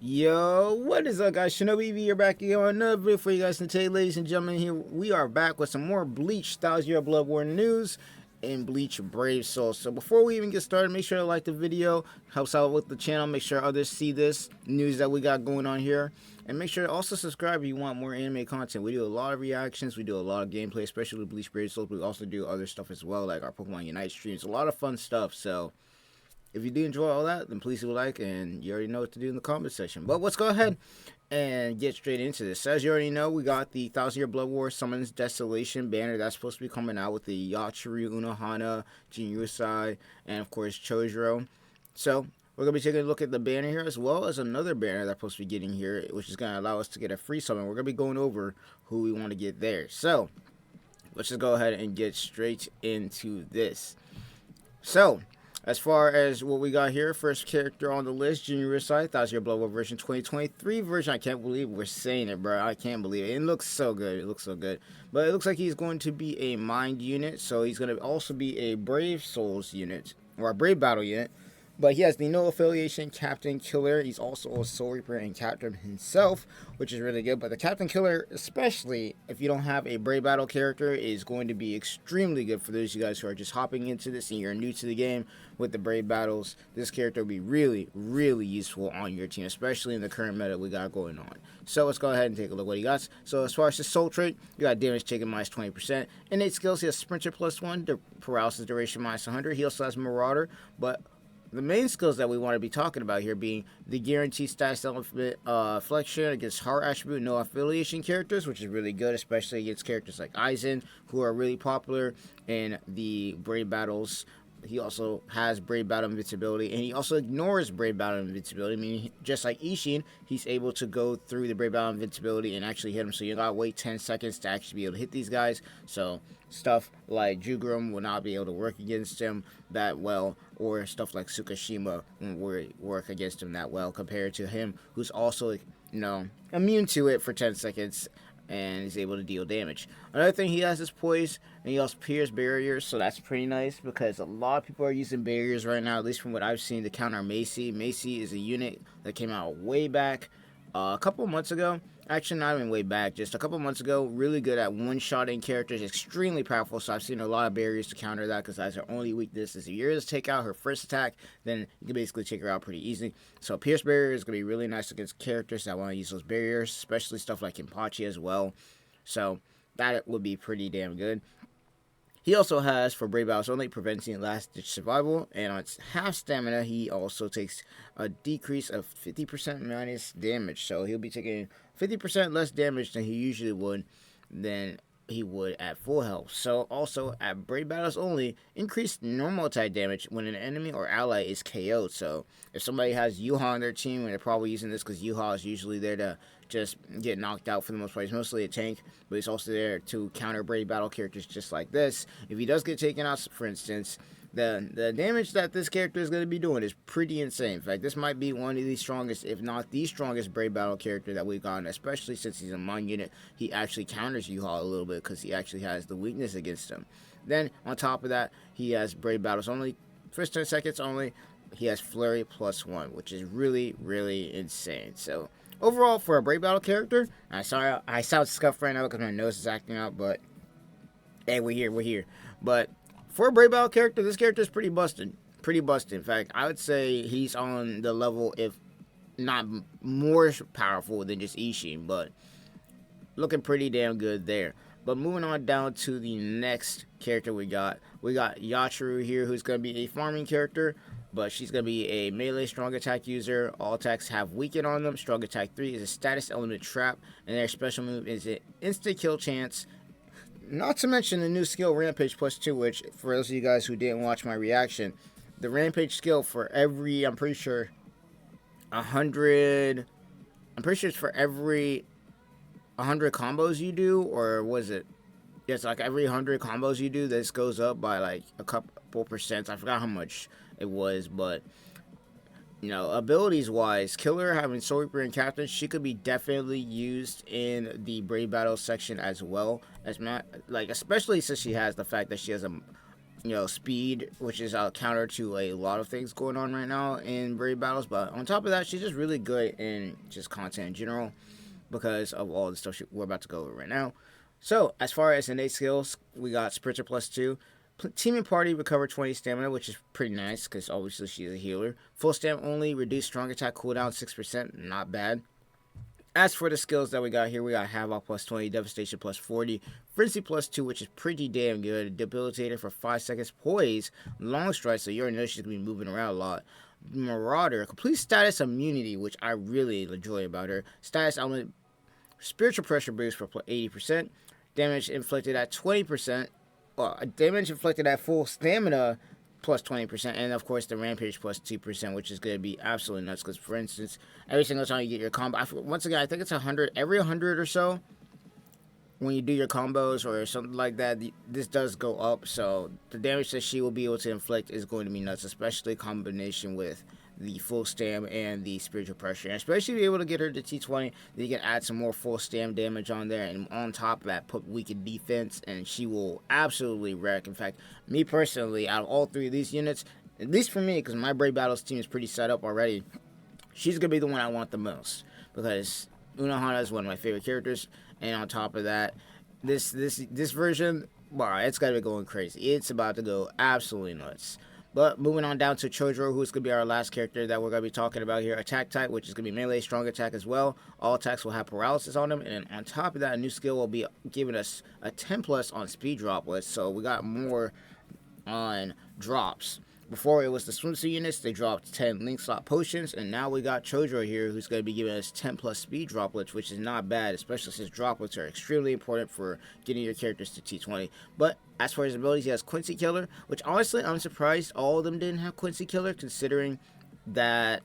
Yo, what is up, guys? ShinobiEevee here, back here on another video for you guys today, ladies and gentlemen. Here we are back with some more Bleach Tybw Blood War news and Bleach Brave Soul. So before we even get started, make sure to like the video, helps out with the channel, make sure others see this news that we got going on here, and make sure to also subscribe if you want more anime content. We do a lot of reactions, we do a lot of gameplay, especially with Bleach Brave Soul. We also do other stuff as well, like our Pokemon Unite streams, a lot of fun stuff. So if you do enjoy all that, then please leave a like, and you already know what to do in the comment section. But let's go ahead and get straight into this. So as you already know, we got the 1,000-Year Blood War Summons Desolation banner that's supposed to be coming out with the Yachiru, Unohana, Jinyusai, and of course Chojuro. So we're going to be taking a look at the banner here, as well as another banner that's supposed to be getting here, which is going to allow us to get a free summon. We're going to be going over who we want to get there. So let's just go ahead and get straight into this. So as far as what we got here, first character on the list, Jinyusai, 1,000-Year Blood War version 2023 version. I can't believe we're saying it, bro. I can't believe it. It looks so good. It looks so good. But it looks like he's going to be a mind unit, so he's going to also be a Brave Souls unit, or a Brave Battle unit. But he has the no affiliation Captain Killer. He's also a Soul Reaper and Captain himself, which is really good. But the Captain Killer, especially if you don't have a Brave Battle character, is going to be extremely good for those of you guys who are just hopping into this and you're new to the game with the Brave Battles. This character will be really, really useful on your team, especially in the current meta we got going on. So let's go ahead and take a look what he got. So as far as his soul trait, you got damage taken minus 20%. Innate skills, he has Sprinter +1, the paralysis duration minus 100. He also has Marauder, but the main skills that we want to be talking about here being the guaranteed status element flexion against heart attribute no affiliation characters, which is really good, especially against characters like Aizen, who are really popular in the Brave Battles. He also has Brave Battle Invincibility, and he also ignores Brave Battle Invincibility. I mean, just like Ishin, he's able to go through the Brave Battle Invincibility and actually hit him, so you gotta wait 10 seconds to actually be able to hit these guys. So stuff like Jugurum will not be able to work against him that well, or stuff like Tsukishima won't work against him that well, compared to him, who's also, immune to it for 10 seconds, and he's able to deal damage. Another thing he has is poise, and he also pierce barriers, so that's pretty nice because a lot of people are using barriers right now, at least from what I've seen, to counter Macy. Macy is a unit that came out way back a couple months ago. Actually, not even way back, just a couple months ago. Really good at one-shotting characters, extremely powerful. So I've seen a lot of barriers to counter that because that's her only weakness. Is if you're able to take out her first attack, then you can basically take her out pretty easy. So Pierce Barrier is going to be really nice against characters that want to use those barriers, especially stuff like Kenpachi as well. So that would be pretty damn good. He also has, for Brave Battles only, preventing last-ditch survival, and on its half stamina, he also takes a decrease of 50% minus damage. So he'll be taking 50% less damage than he usually would, than he would at full health. So also, at Brave Battles only, increased normal attack damage when an enemy or ally is KO'd. So if somebody has Yuha on their team, and they're probably using this because Yuha is usually there to just get knocked out for the most part. He's mostly a tank, but he's also there to counter Brave Battle characters just like this. If he does get taken out, for instance, the damage that this character is going to be doing is pretty insane. In fact, this might be one of the strongest, if not the strongest, Brave Battle character that we've gotten, especially since he's a mind unit. He actually counters Yuha a little bit because he actually has the weakness against him. Then, on top of that, he has Brave Battles only, first 10 seconds only. He has Flurry +1, which is really, really insane. So overall, for a Brave Battle character, I'm sorry I sound scuffed right now because my nose is acting out, but hey, we're here. But for a Brave Battle character, this character is pretty busted. Pretty busted. In fact, I would say he's on the level, if not more powerful than just Ishin, but looking pretty damn good there. But moving on down to the next character we got Yachiru here, who's going to be a farming character, but she's going to be a melee strong attack user. All attacks have weaken on them. Strong attack 3 is a status element trap, and their special move is an instant kill chance. Not to mention the new skill Rampage +2, which for those of you guys who didn't watch my reaction, the Rampage skill for every, I'm pretty sure it's for every 100 combos you do, or was it? Yes, like every 100 combos you do, this goes up by like a couple percent. I forgot how much it was, but abilities wise, Killer having Soul Reaper and Captain, she could be definitely used in the Brave Battle section as well, as not like, especially since she has the fact that she has speed, which is counter to a lot of things going on right now in Brave battles. But on top of that, she's just really good in just content in general because of all the stuff we're about to go over right now. So, as far as innate skills, we got Sprinter plus 2. Team and party recover 20 stamina, which is pretty nice because obviously she's a healer. Full stamina only, reduce strong attack cooldown 6%, not bad. As for the skills that we got here, we got Havoc plus 20, Devastation plus 40, Frenzy plus 2, which is pretty damn good. Debilitator for 5 seconds, Poise, Long Strike, so you already know she's going to be moving around a lot. Marauder, complete status immunity, which I really enjoy about her. Status element, spiritual pressure boost for 80%, damage inflicted at 20%, damage inflicted at full stamina plus 20%, and of course the rampage plus 2%, which is going to be absolutely nuts because, for instance, every single time you get your combo, once again, I think it's 100, every 100 or so, when you do your combos or something like that, this does go up, so the damage that she will be able to inflict is going to be nuts, especially in combination with the full stam and the spiritual pressure, and especially if you're able to get her to T20, then you can add some more full stam damage on there, and on top of that, put weakened defense, and she will absolutely wreck. In fact, me personally, out of all three of these units, at least for me, because my Brave Battles team is pretty set up already, she's gonna be the one I want the most, because Unohana is one of my favorite characters, and on top of that, this version, wow, it's gotta be going crazy. It's about to go absolutely nuts. But moving on down to Chojuro, who's going to be our last character that we're going to be talking about here. Attack type, which is going to be melee, strong attack as well. All attacks will have paralysis on them. And on top of that, a new skill will be giving us a 10 plus on speed droplets. So we got more on drops. Before it was the swimsuit units, they dropped 10 link slot potions, and now we got Chojuro here who's going to be giving us 10 plus speed droplets, which is not bad, especially since droplets are extremely important for getting your characters to T20. But as for his abilities, he has Quincy Killer, which honestly I'm surprised all of them didn't have Quincy Killer, considering that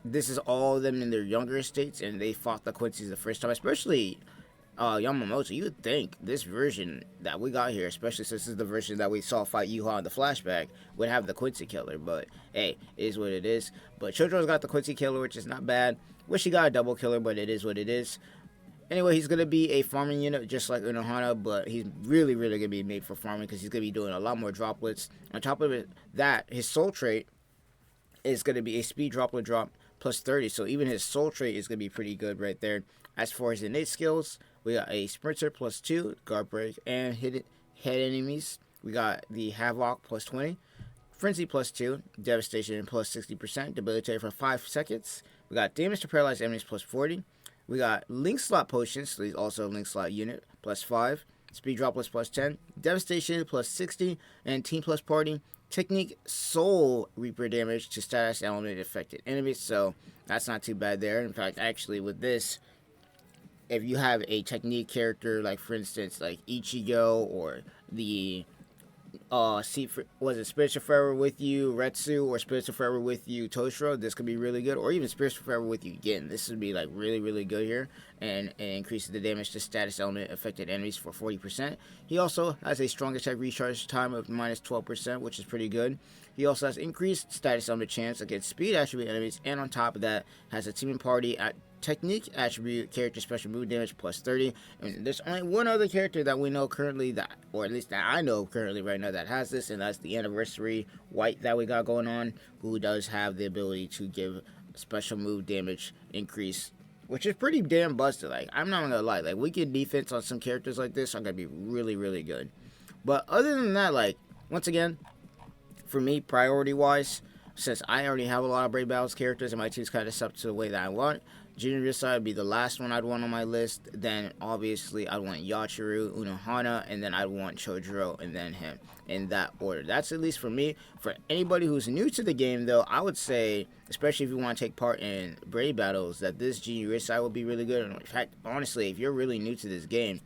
this is all of them in their younger states and they fought the Quincy's the first time, especially Yamamoto. You would think this version that we got here, especially since this is the version that we saw fight Yuha in the flashback, would have the Quincy Killer, but hey, it is what it is. But Chojoro's got the Quincy Killer, which is not bad. Wish he got a double killer, but it is what it is. Anyway, he's going to be a farming unit just like Unohana, but he's really going to be made for farming because he's going to be doing a lot more droplets. On top of it, his soul trait is going to be a speed droplet drop plus 30, so even his soul trait is going to be pretty good right there. As for his innate skills, we got a Sprinter plus 2, guard break, and hit enemies. We got the Havoc plus 20, Frenzy plus 2, Devastation plus 60%, Debilitator for 5 seconds. We got Damage to Paralyze Enemies plus 40. We got Link Slot Potions, so he's also a Link Slot unit, plus 5. Speed Droplets plus 10. Devastation plus 60. And Team plus Party. Technique Soul Reaper damage to status element affected enemies, so that's not too bad there. In fact, actually with this, if you have a technique character, like for instance, like Ichigo or the was it Spiritual Forever with you Retsu or Spiritual Forever with you Toshiro, this could be really good, or even Spiritual Forever with you Gin. This would be like really good here, and it increases the damage to status element affected enemies for 40%. He also has a strong attack recharge time of minus 12%, which is pretty good. He also has increased status element chance against speed attribute enemies, and on top of that has a team and party at technique attribute character special move damage plus 30. And there's only one other character that we know currently, that, or at least that I know currently right now, that has this, and that's the Anniversary White that we got going on, who does have the ability to give special move damage increase, which is pretty damn busted. Like, I'm not gonna lie, like, weekend defense on some characters like this are gonna be really good. But other than that, like, once again, for me, priority wise, since I already have a lot of Brave Battles characters and my team's kind of set up to the way that I want, Junior side would be the last one I'd want on my list. Then obviously I'd want Yachiru, Unohana, and then I'd want Chojuro, and then him, in that order. That's at least for me. For anybody who's new to the game, though, I would say, especially if you want to take part in Brave Battles, that this Junior side will be really good. And in fact, honestly, if you're really new to this game,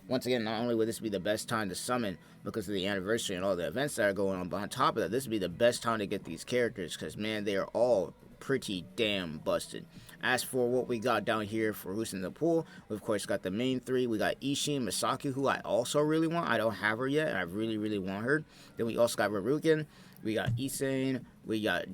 once again, not only would this be the best time to summon because of the anniversary and all the events that are going on, but on top of that, this would be the best time to get these characters because, man, they are all pretty damn busted. As for what we got down here for who's in the pool, we of course got the main three. We got Ishin Misaki, who I also really want. I don't have her yet, and I really want her. Then we also got Raruken. We got Isane. We got,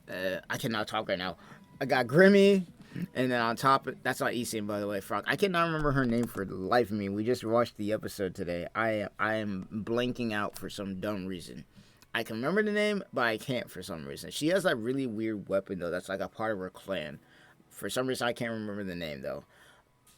I cannot talk right now. I got Grimmy. And then on top of, that's not Isane, by the way, Frog. I cannot remember her name for the life of me. We just watched the episode today. I am blanking out for some dumb reason. I can remember the name, but I can't for some reason. She has that really weird weapon though. That's like a part of her clan. For some reason, I can't remember the name though.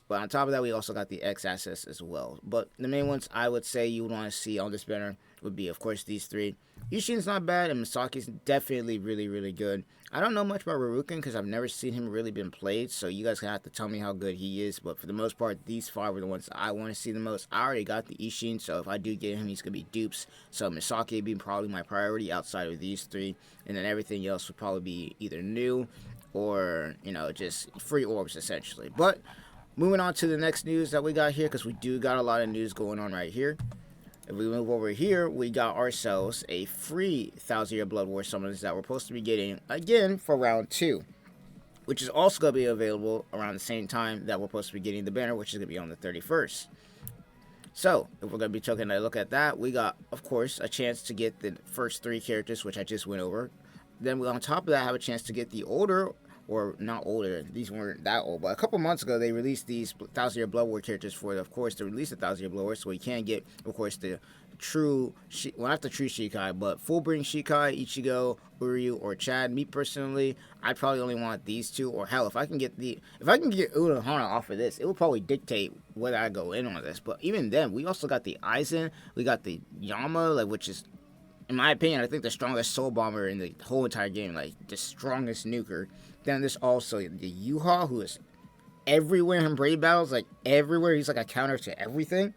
But on top of that, we also got the X-Axis as well. But the main ones I would say you would want to see on this banner would be, of course, these three. Yushin's not bad, and Misaki's definitely really, really good. I don't know much about Ruruken because I've never seen him really been played, so you guys have to tell me how good he is. But for the most part, these five are the ones I want to see the most. I already got the Ishin, so if I do get him, he's going to be dupes. So Misaki being probably my priority outside of these three, and then everything else would probably be either new or, you know, just free orbs, essentially. But moving on to the next news that we got here, because we do got a lot of news going on right here. If we move over here, we got ourselves a free 1,000-year Blood War summons that we're supposed to be getting again for round 2, which is also going to be available around the same time that we're supposed to be getting the banner, which is going to be on the 31st. So, if we're going to be taking a look at that, we got, of course, a chance to get the first 3 characters, which I just went over. Then we, on top of that, have a chance to get the older, or not older, these weren't that old, but a couple months ago they released these 1,000-year Blood War characters for, of course, to release the 1,000-year Blood War, so we can get, of course, the true, well, not the true Shikai, but full-bring Shikai, Ichigo, Uryu, or Chad. Me personally, I probably only want these 2, or hell, if I can get Unohana off of this, it will probably dictate whether I go in on this. But even then, we also got the Aizen, we got the Yama, like, which is, in my opinion, I think the strongest soul bomber in the whole entire game, like the strongest nuker. Then there's also the Yuha, who is everywhere in Brave Battles, like everywhere. He's like a counter to everything.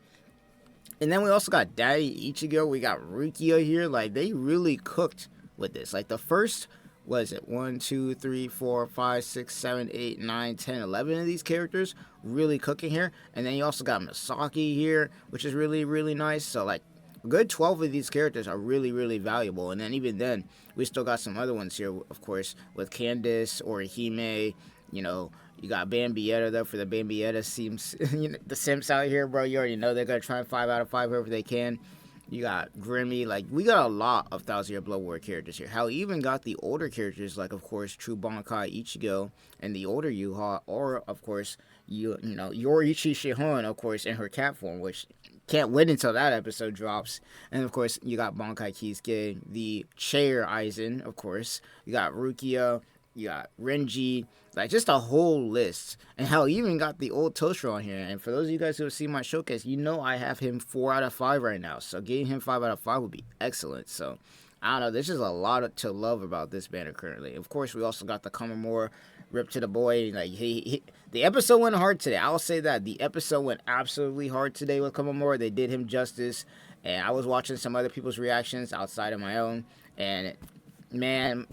And then we also got Daddy Ichigo. We got Rukia here. Like, they really cooked with this. Like, the first, was it 1, 2, 3, 4, 5, 6, 7, 8, 9, 10, 11 of these characters really cooking here. And then you also got Misaki here, which is really, really nice. So, like, a good 12 of these characters are really, really valuable. And then even then, we still got some other ones here, of course, with Candice or Hime. You know, you got Bambietta, though, for the Bambietta seems, you know, the simps out here, bro. You already know they're going to try and 5 out of 5 wherever they can. You got Grimmy. Like, we got a lot of 1,000-year Blood War characters here. How we even got the older characters, like, of course, True Bankai Ichigo, and the older Yuha, or, of course, you know, Yoriichi Shihon, of course, in her cat form, which can't wait until that episode drops. And of course, you got Bankai Kisuke, the Chair Aizen, of course. You got Rukia, you got Renji, like just a whole list. And hell, you even got the old Toshiro on here. And for those of you guys who have seen my showcase, you know I have him 4 out of 5 right now. So getting him 5 out of 5 would be excellent. So I don't know, there's just a lot to love about this banner currently. Of course, we also got the Kamamura, rip to the boy. Like the episode went hard today. I'll say that the episode went absolutely hard today with Kamamura. They did him justice, and I was watching some other people's reactions outside of my own, and man,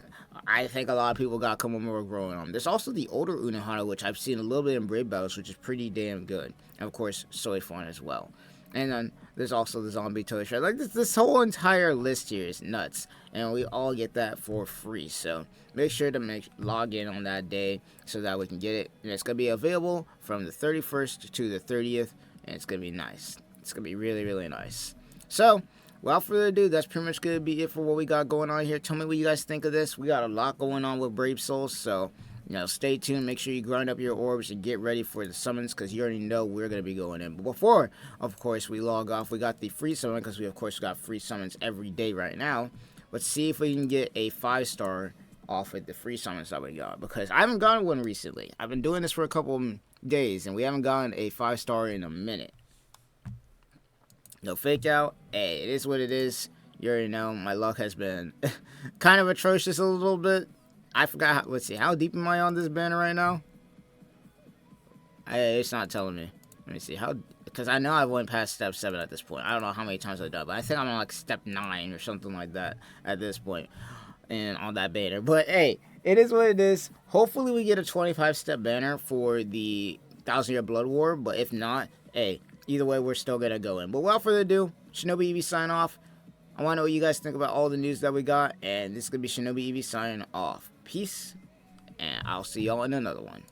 I think a lot of people got Kamamura growing on. There's also the older Unohana, which I've seen a little bit in Brave Battles, which is pretty damn good, and of course, Soy Fun as well. And then there's also the Zombie Toy Shred. Like, this whole entire list here is nuts. And we all get that for free. So make sure to log in on that day so that we can get it. And it's going to be available from the 31st to the 30th. And it's going to be nice. It's going to be really, really nice. So, without further ado, that's pretty much going to be it for what we got going on here. Tell me what you guys think of this. We got a lot going on with Brave Souls. So, you know, stay tuned. Make sure you grind up your orbs and get ready for the summons, because you already know we're going to be going in. But before, of course, we log off, we got the free summon, because we, of course, got free summons every day right now. Let's see if we can get a 5-star off of the free summons that we got, because I haven't gotten one recently. I've been doing this for a couple days, and we haven't gotten a 5-star in a minute. No fake out. Hey, it is what it is. You already know my luck has been kind of atrocious a little bit. I forgot, let's see, how deep am I on this banner right now? It's not telling me. Let me see, how, because I know I went past step 7 at this point. I don't know how many times I've done, but I think I'm on like step 9 or something like that at this point, and on that banner. But hey, it is what it is. Hopefully we get a 25-step banner for the 1,000-year Blood War, but if not, hey, either way, we're still gonna go in. But without further ado, ShinobiEevee sign off. I want to know what you guys think about all the news that we got, and this is going to be ShinobiEevee signing off. Peace, and I'll see y'all in another one.